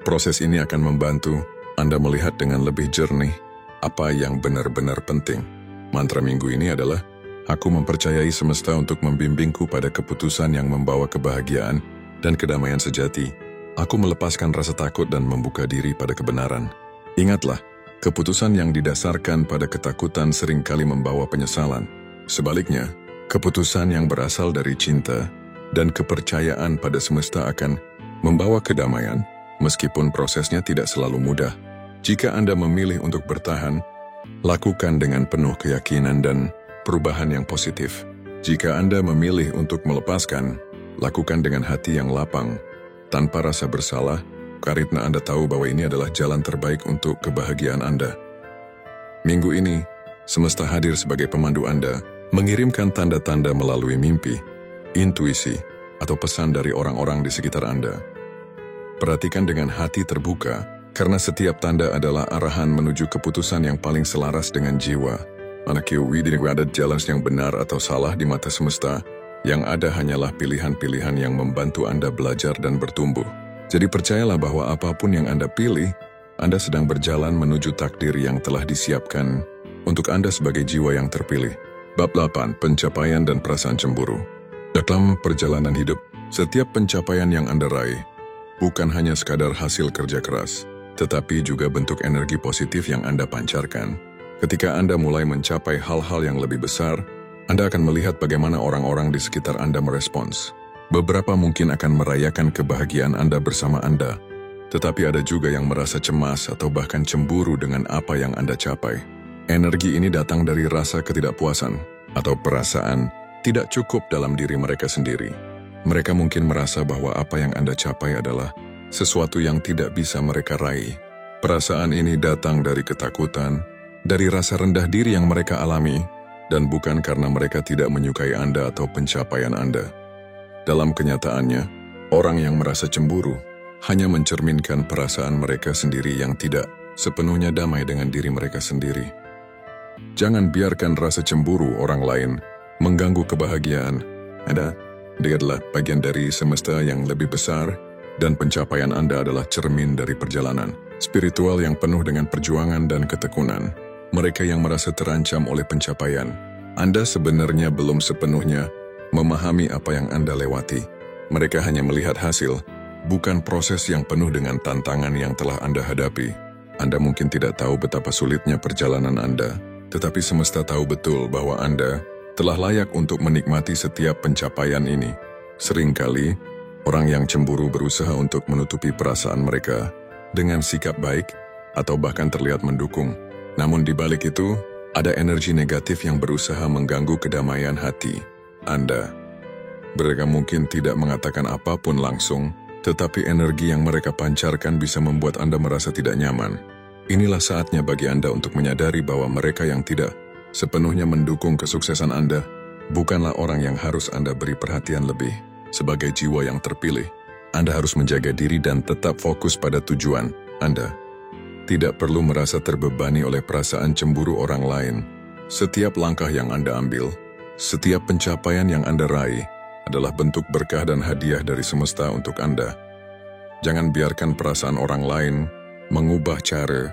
Proses ini akan membantu Anda melihat dengan lebih jernih apa yang benar-benar penting. Mantra minggu ini adalah, aku mempercayai semesta untuk membimbingku pada keputusan yang membawa kebahagiaan dan kedamaian sejati. Aku melepaskan rasa takut dan membuka diri pada kebenaran. Ingatlah, keputusan yang didasarkan pada ketakutan seringkali membawa penyesalan. Sebaliknya, keputusan yang berasal dari cinta dan kepercayaan pada semesta akan membawa kedamaian, meskipun prosesnya tidak selalu mudah. Jika Anda memilih untuk bertahan, lakukan dengan penuh keyakinan dan perubahan yang positif. Jika Anda memilih untuk melepaskan, lakukan dengan hati yang lapang, tanpa rasa bersalah, karena Anda tahu bahwa ini adalah jalan terbaik untuk kebahagiaan Anda. Minggu ini, semesta hadir sebagai pemandu Anda, mengirimkan tanda-tanda melalui mimpi, intuisi, atau pesan dari orang-orang di sekitar Anda. Perhatikan dengan hati terbuka, karena setiap tanda adalah arahan menuju keputusan yang paling selaras dengan jiwa. Anak Kiwi, tidak ada jalan yang benar atau salah di mata semesta. Yang ada hanyalah pilihan-pilihan yang membantu Anda belajar dan bertumbuh. Jadi percayalah bahwa apapun yang Anda pilih, Anda sedang berjalan menuju takdir yang telah disiapkan untuk Anda sebagai jiwa yang terpilih. Bab 8. Pencapaian dan perasaan cemburu. Dalam perjalanan hidup, setiap pencapaian yang Anda raih bukan hanya sekadar hasil kerja keras, tetapi juga bentuk energi positif yang Anda pancarkan. Ketika Anda mulai mencapai hal-hal yang lebih besar, Anda akan melihat bagaimana orang-orang di sekitar Anda merespons. Beberapa mungkin akan merayakan kebahagiaan Anda bersama Anda, tetapi ada juga yang merasa cemas atau bahkan cemburu dengan apa yang Anda capai. Energi ini datang dari rasa ketidakpuasan atau perasaan tidak cukup dalam diri mereka sendiri. Mereka mungkin merasa bahwa apa yang Anda capai adalah sesuatu yang tidak bisa mereka raih. Perasaan ini datang dari ketakutan, dari rasa rendah diri yang mereka alami, dan bukan karena mereka tidak menyukai Anda atau pencapaian Anda. Dalam kenyataannya, orang yang merasa cemburu hanya mencerminkan perasaan mereka sendiri yang tidak sepenuhnya damai dengan diri mereka sendiri. Jangan biarkan rasa cemburu orang lain mengganggu kebahagiaan Anda. Dia adalah bagian dari semesta yang lebih besar, dan pencapaian Anda adalah cermin dari perjalanan spiritual yang penuh dengan perjuangan dan ketekunan. Mereka yang merasa terancam oleh pencapaian, Anda sebenarnya belum sepenuhnya memahami apa yang Anda lewati. Mereka hanya melihat hasil, bukan proses yang penuh dengan tantangan yang telah Anda hadapi. Anda mungkin tidak tahu betapa sulitnya perjalanan Anda, tetapi semesta tahu betul bahwa Anda telah layak untuk menikmati setiap pencapaian ini. Seringkali, orang yang cemburu berusaha untuk menutupi perasaan mereka dengan sikap baik atau bahkan terlihat mendukung. Namun di balik itu, ada energi negatif yang berusaha mengganggu kedamaian hati Anda. Mereka mungkin tidak mengatakan apapun langsung, tetapi energi yang mereka pancarkan bisa membuat Anda merasa tidak nyaman. Inilah saatnya bagi Anda untuk menyadari bahwa mereka yang tidak sepenuhnya mendukung kesuksesan Anda bukanlah orang yang harus Anda beri perhatian lebih. Sebagai jiwa yang terpilih, Anda harus menjaga diri dan tetap fokus pada tujuan Anda. Tidak perlu merasa terbebani oleh perasaan cemburu orang lain. Setiap langkah yang Anda ambil, setiap pencapaian yang Anda raih, adalah bentuk berkah dan hadiah dari semesta untuk Anda. Jangan biarkan perasaan orang lain mengubah cara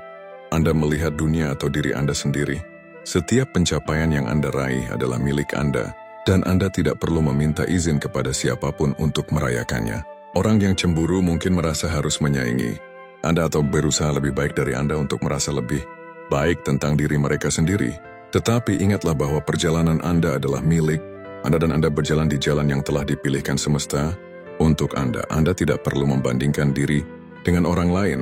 Anda melihat dunia atau diri Anda sendiri. Setiap pencapaian yang Anda raih adalah milik Anda, dan Anda tidak perlu meminta izin kepada siapapun untuk merayakannya. Orang yang cemburu mungkin merasa harus menyaingi Anda atau berusaha lebih baik dari Anda untuk merasa lebih baik tentang diri mereka sendiri. Tetapi ingatlah bahwa perjalanan Anda adalah milik Anda dan Anda berjalan di jalan yang telah dipilihkan semesta untuk Anda. Anda tidak perlu membandingkan diri dengan orang lain,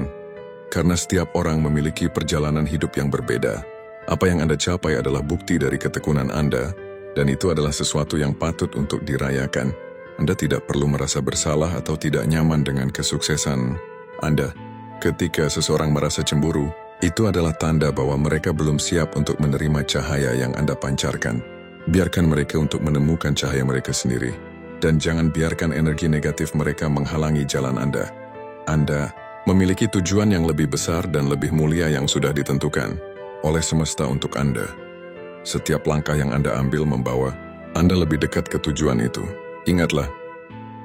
karena setiap orang memiliki perjalanan hidup yang berbeda. Apa yang Anda capai adalah bukti dari ketekunan Anda, dan itu adalah sesuatu yang patut untuk dirayakan. Anda tidak perlu merasa bersalah atau tidak nyaman dengan kesuksesan Anda. Ketika seseorang merasa cemburu, itu adalah tanda bahwa mereka belum siap untuk menerima cahaya yang Anda pancarkan. Biarkan mereka untuk menemukan cahaya mereka sendiri, dan jangan biarkan energi negatif mereka menghalangi jalan Anda. Anda memiliki tujuan yang lebih besar dan lebih mulia yang sudah ditentukan oleh semesta untuk Anda. Setiap langkah yang Anda ambil membawa Anda lebih dekat ke tujuan itu. Ingatlah,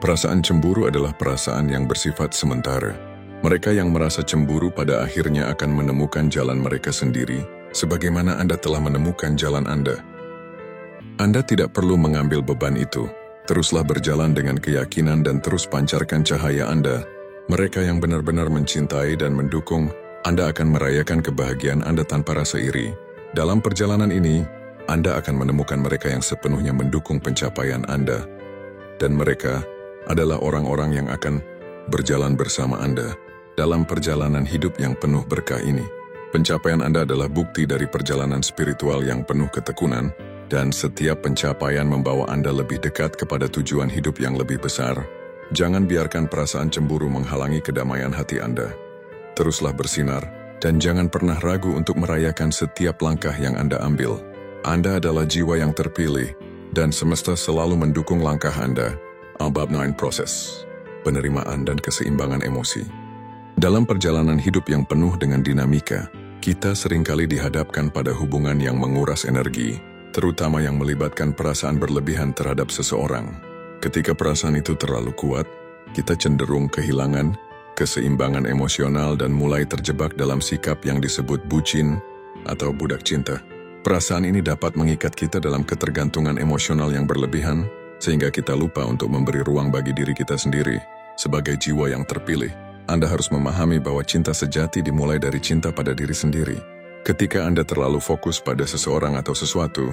perasaan cemburu adalah perasaan yang bersifat sementara. Mereka yang merasa cemburu pada akhirnya akan menemukan jalan mereka sendiri, sebagaimana Anda telah menemukan jalan Anda. Anda tidak perlu mengambil beban itu. Teruslah berjalan dengan keyakinan dan terus pancarkan cahaya Anda. Mereka yang benar-benar mencintai dan mendukung, Anda akan merayakan kebahagiaan Anda tanpa rasa iri. Dalam perjalanan ini, Anda akan menemukan mereka yang sepenuhnya mendukung pencapaian Anda. Dan mereka adalah orang-orang yang akan berjalan bersama Anda dalam perjalanan hidup yang penuh berkah ini. Pencapaian Anda adalah bukti dari perjalanan spiritual yang penuh ketekunan, dan setiap pencapaian membawa Anda lebih dekat kepada tujuan hidup yang lebih besar. Jangan biarkan perasaan cemburu menghalangi kedamaian hati Anda. Teruslah bersinar, dan jangan pernah ragu untuk merayakan setiap langkah yang Anda ambil. Anda adalah jiwa yang terpilih, dan semesta selalu mendukung langkah Anda. Bab 9 Proses Penerimaan dan Keseimbangan Emosi. Dalam perjalanan hidup yang penuh dengan dinamika, kita seringkali dihadapkan pada hubungan yang menguras energi, terutama yang melibatkan perasaan berlebihan terhadap seseorang. Ketika perasaan itu terlalu kuat, kita cenderung kehilangan keseimbangan emosional dan mulai terjebak dalam sikap yang disebut bucin atau budak cinta. Perasaan ini dapat mengikat kita dalam ketergantungan emosional yang berlebihan, sehingga kita lupa untuk memberi ruang bagi diri kita sendiri. Sebagai jiwa yang terpilih, Anda harus memahami bahwa cinta sejati dimulai dari cinta pada diri sendiri. Ketika Anda terlalu fokus pada seseorang atau sesuatu,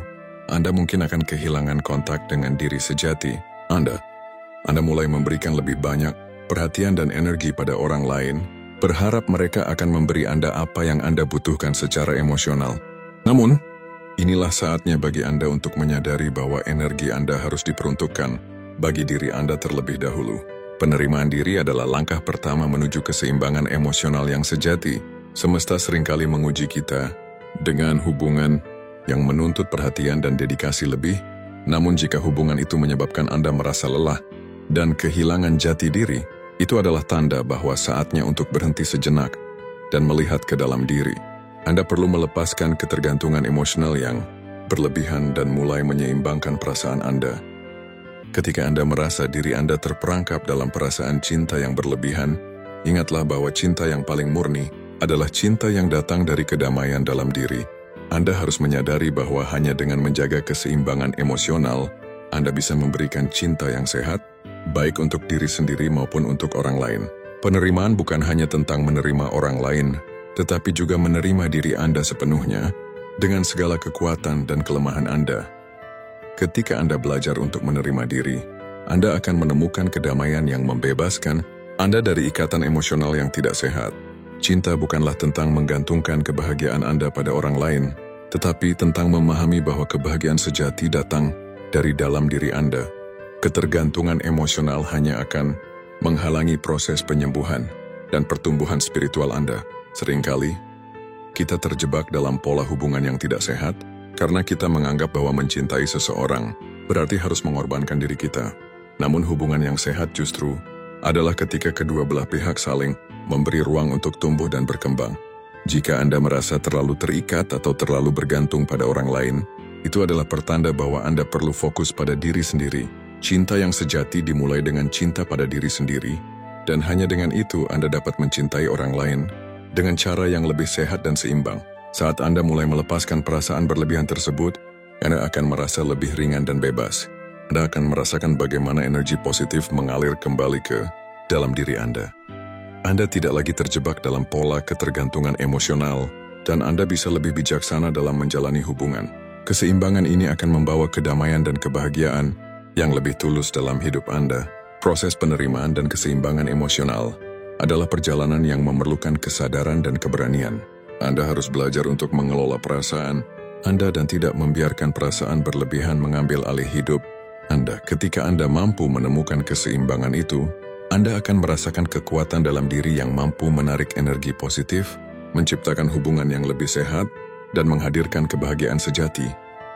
Anda mungkin akan kehilangan kontak dengan diri sejati Anda mulai memberikan lebih banyak perhatian dan energi pada orang lain, berharap mereka akan memberi Anda apa yang Anda butuhkan secara emosional. Namun, inilah saatnya bagi Anda untuk menyadari bahwa energi Anda harus diperuntukkan bagi diri Anda terlebih dahulu. Penerimaan diri adalah langkah pertama menuju keseimbangan emosional yang sejati. Semesta seringkali menguji kita dengan hubungan yang menuntut perhatian dan dedikasi lebih. Namun jika hubungan itu menyebabkan Anda merasa lelah dan kehilangan jati diri, itu adalah tanda bahwa saatnya untuk berhenti sejenak dan melihat ke dalam diri. Anda perlu melepaskan ketergantungan emosional yang berlebihan dan mulai menyeimbangkan perasaan Anda. Ketika Anda merasa diri Anda terperangkap dalam perasaan cinta yang berlebihan, ingatlah bahwa cinta yang paling murni adalah cinta yang datang dari kedamaian dalam diri. Anda harus menyadari bahwa hanya dengan menjaga keseimbangan emosional, Anda bisa memberikan cinta yang sehat, baik untuk diri sendiri maupun untuk orang lain. Penerimaan bukan hanya tentang menerima orang lain, tetapi juga menerima diri Anda sepenuhnya, dengan segala kekuatan dan kelemahan Anda. Ketika Anda belajar untuk menerima diri, Anda akan menemukan kedamaian yang membebaskan Anda dari ikatan emosional yang tidak sehat. Cinta bukanlah tentang menggantungkan kebahagiaan Anda pada orang lain, tetapi tentang memahami bahwa kebahagiaan sejati datang dari dalam diri Anda. Ketergantungan emosional hanya akan menghalangi proses penyembuhan dan pertumbuhan spiritual Anda. Seringkali, kita terjebak dalam pola hubungan yang tidak sehat karena kita menganggap bahwa mencintai seseorang berarti harus mengorbankan diri kita. Namun hubungan yang sehat justru adalah ketika kedua belah pihak saling memberi ruang untuk tumbuh dan berkembang. Jika Anda merasa terlalu terikat atau terlalu bergantung pada orang lain, itu adalah pertanda bahwa Anda perlu fokus pada diri sendiri. Cinta yang sejati dimulai dengan cinta pada diri sendiri, dan hanya dengan itu Anda dapat mencintai orang lain dengan cara yang lebih sehat dan seimbang. Saat Anda mulai melepaskan perasaan berlebihan tersebut, Anda akan merasa lebih ringan dan bebas. Anda akan merasakan bagaimana energi positif mengalir kembali ke dalam diri Anda. Anda tidak lagi terjebak dalam pola ketergantungan emosional, dan Anda bisa lebih bijaksana dalam menjalani hubungan. Keseimbangan ini akan membawa kedamaian dan kebahagiaan yang lebih tulus dalam hidup Anda. Proses penerimaan dan keseimbangan emosional adalah perjalanan yang memerlukan kesadaran dan keberanian. Anda harus belajar untuk mengelola perasaan Anda dan tidak membiarkan perasaan berlebihan mengambil alih hidup Anda. Ketika Anda mampu menemukan keseimbangan itu, Anda akan merasakan kekuatan dalam diri yang mampu menarik energi positif, menciptakan hubungan yang lebih sehat, dan menghadirkan kebahagiaan sejati.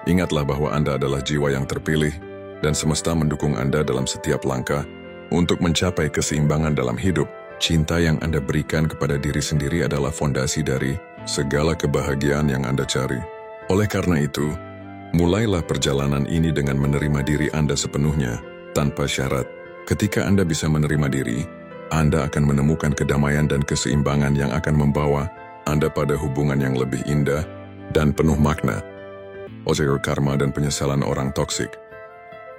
Ingatlah bahwa Anda adalah jiwa yang terpilih, dan semesta mendukung Anda dalam setiap langkah untuk mencapai keseimbangan dalam hidup. Cinta yang Anda berikan kepada diri sendiri adalah fondasi dari segala kebahagiaan yang Anda cari. Oleh karena itu, mulailah perjalanan ini dengan menerima diri Anda sepenuhnya, tanpa syarat. Ketika Anda bisa menerima diri, Anda akan menemukan kedamaian dan keseimbangan yang akan membawa Anda pada hubungan yang lebih indah dan penuh makna. Ozero karma dan penyesalan orang toksik.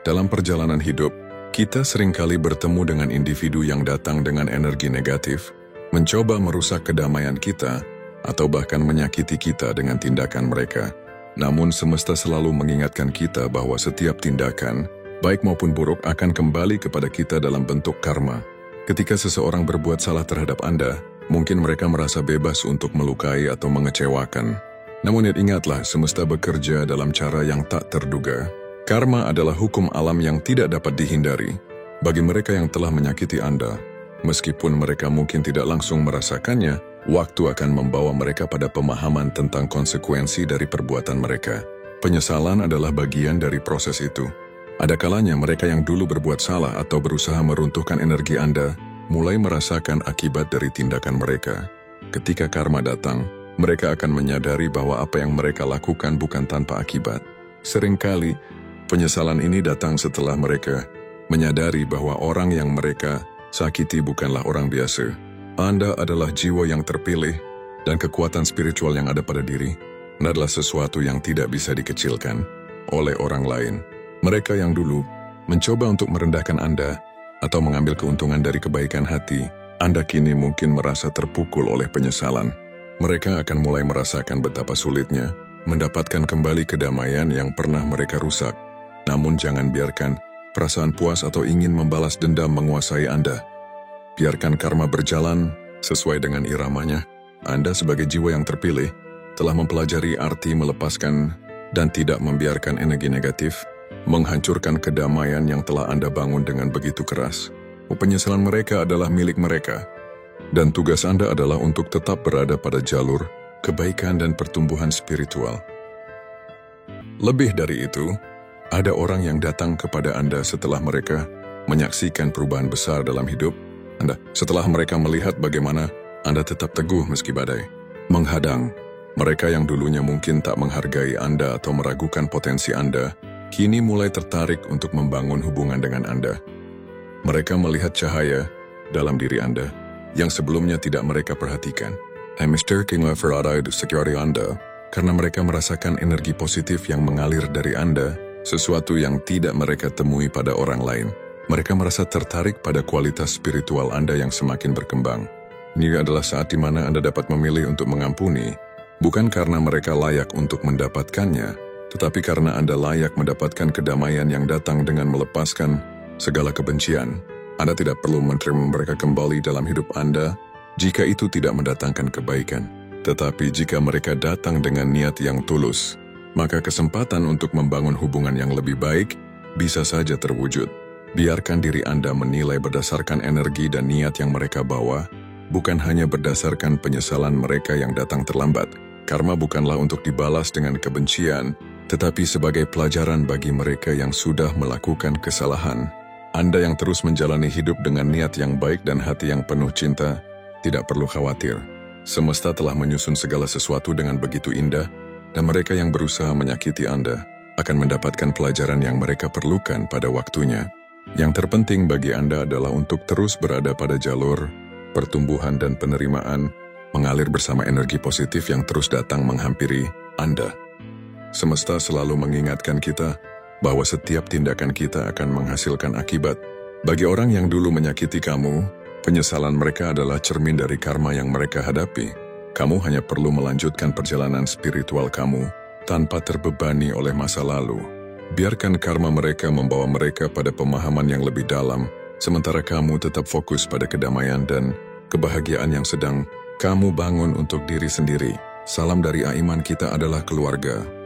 Dalam perjalanan hidup, kita seringkali bertemu dengan individu yang datang dengan energi negatif, mencoba merusak kedamaian kita, atau bahkan menyakiti kita dengan tindakan mereka. Namun semesta selalu mengingatkan kita bahwa setiap tindakan, baik maupun buruk, akan kembali kepada kita dalam bentuk karma. Ketika seseorang berbuat salah terhadap Anda, mungkin mereka merasa bebas untuk melukai atau mengecewakan. Namun ingatlah, semesta bekerja dalam cara yang tak terduga. Karma adalah hukum alam yang tidak dapat dihindari. Bagi mereka yang telah menyakiti Anda, meskipun mereka mungkin tidak langsung merasakannya, waktu akan membawa mereka pada pemahaman tentang konsekuensi dari perbuatan mereka. Penyesalan adalah bagian dari proses itu. Ada kalanya mereka yang dulu berbuat salah atau berusaha meruntuhkan energi Anda, mulai merasakan akibat dari tindakan mereka. Ketika karma datang, mereka akan menyadari bahwa apa yang mereka lakukan bukan tanpa akibat. Seringkali, penyesalan ini datang setelah mereka menyadari bahwa orang yang mereka sakiti bukanlah orang biasa. Anda adalah jiwa yang terpilih, dan kekuatan spiritual yang ada pada diri adalah sesuatu yang tidak bisa dikecilkan oleh orang lain. Mereka yang dulu mencoba untuk merendahkan Anda atau mengambil keuntungan dari kebaikan hati, Anda kini mungkin merasa terpukul oleh penyesalan. Mereka akan mulai merasakan betapa sulitnya mendapatkan kembali kedamaian yang pernah mereka rusak. Namun jangan biarkan perasaan puas atau ingin membalas dendam menguasai Anda. Biarkan karma berjalan sesuai dengan iramanya. Anda sebagai jiwa yang terpilih telah mempelajari arti melepaskan dan tidak membiarkan energi negatif menghancurkan kedamaian yang telah Anda bangun dengan begitu keras. Penyesalan mereka adalah milik mereka, dan tugas Anda adalah untuk tetap berada pada jalur kebaikan dan pertumbuhan spiritual. Lebih dari itu, ada orang yang datang kepada Anda setelah mereka menyaksikan perubahan besar dalam hidup Anda. Setelah mereka melihat bagaimana Anda tetap teguh meski badai menghadang, mereka yang dulunya mungkin tak menghargai Anda atau meragukan potensi Anda, kini mulai tertarik untuk membangun hubungan dengan Anda. Mereka melihat cahaya dalam diri Anda yang sebelumnya tidak mereka perhatikan. Mr. King Leverada security Anda karena mereka merasakan energi positif yang mengalir dari Anda, sesuatu yang tidak mereka temui pada orang lain. Mereka merasa tertarik pada kualitas spiritual Anda yang semakin berkembang. Ini adalah saat di mana Anda dapat memilih untuk mengampuni, bukan karena mereka layak untuk mendapatkannya, tetapi karena Anda layak mendapatkan kedamaian yang datang dengan melepaskan segala kebencian. Anda tidak perlu menerima mereka kembali dalam hidup Anda jika itu tidak mendatangkan kebaikan. Tetapi jika mereka datang dengan niat yang tulus, maka kesempatan untuk membangun hubungan yang lebih baik bisa saja terwujud. Biarkan diri Anda menilai berdasarkan energi dan niat yang mereka bawa, bukan hanya berdasarkan penyesalan mereka yang datang terlambat. Karma bukanlah untuk dibalas dengan kebencian, tetapi sebagai pelajaran bagi mereka yang sudah melakukan kesalahan. Anda yang terus menjalani hidup dengan niat yang baik dan hati yang penuh cinta, tidak perlu khawatir. Semesta telah menyusun segala sesuatu dengan begitu indah, dan mereka yang berusaha menyakiti Anda akan mendapatkan pelajaran yang mereka perlukan pada waktunya. Yang terpenting bagi Anda adalah untuk terus berada pada jalur pertumbuhan dan penerimaan, mengalir bersama energi positif yang terus datang menghampiri Anda. Semesta selalu mengingatkan kita bahwa setiap tindakan kita akan menghasilkan akibat. Bagi orang yang dulu menyakiti kamu, penyesalan mereka adalah cermin dari karma yang mereka hadapi. Kamu hanya perlu melanjutkan perjalanan spiritual kamu tanpa terbebani oleh masa lalu. Biarkan karma mereka membawa mereka pada pemahaman yang lebih dalam, sementara kamu tetap fokus pada kedamaian dan kebahagiaan yang sedang kamu bangun untuk diri sendiri. Salam dari Aiman, kita adalah keluarga.